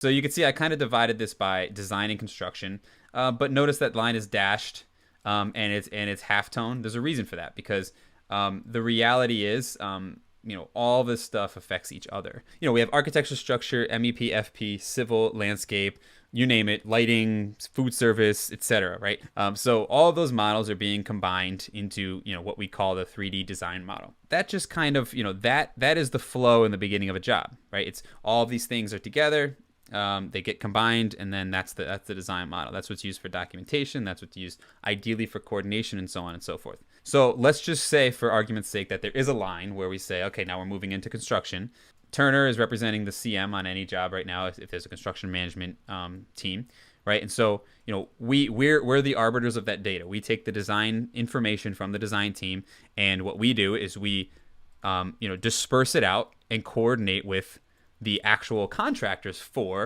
So you can see I kind of divided this by design and construction, but notice that line is dashed, and it's halftone. There's a reason for that because the reality is, all this stuff affects each other. We have architecture, structure, MEP, FP, civil, landscape, you name it, lighting, food service, etc. Right? So all of those models are being combined into what we call the 3D design model. That just kind of that is the flow in the beginning of a job, right? It's all of these things are together. They get combined, and then that's the design model. That's what's used for documentation. That's what's used ideally for coordination, and so on and so forth. So let's just say, for argument's sake, that there is a line where we say, okay, now we're moving into construction. Turner is representing the CM on any job right now if there's a construction management team, right? And so we're the arbiters of that data. We take the design information from the design team, and what we do is we disperse it out and coordinate with the actual contractors for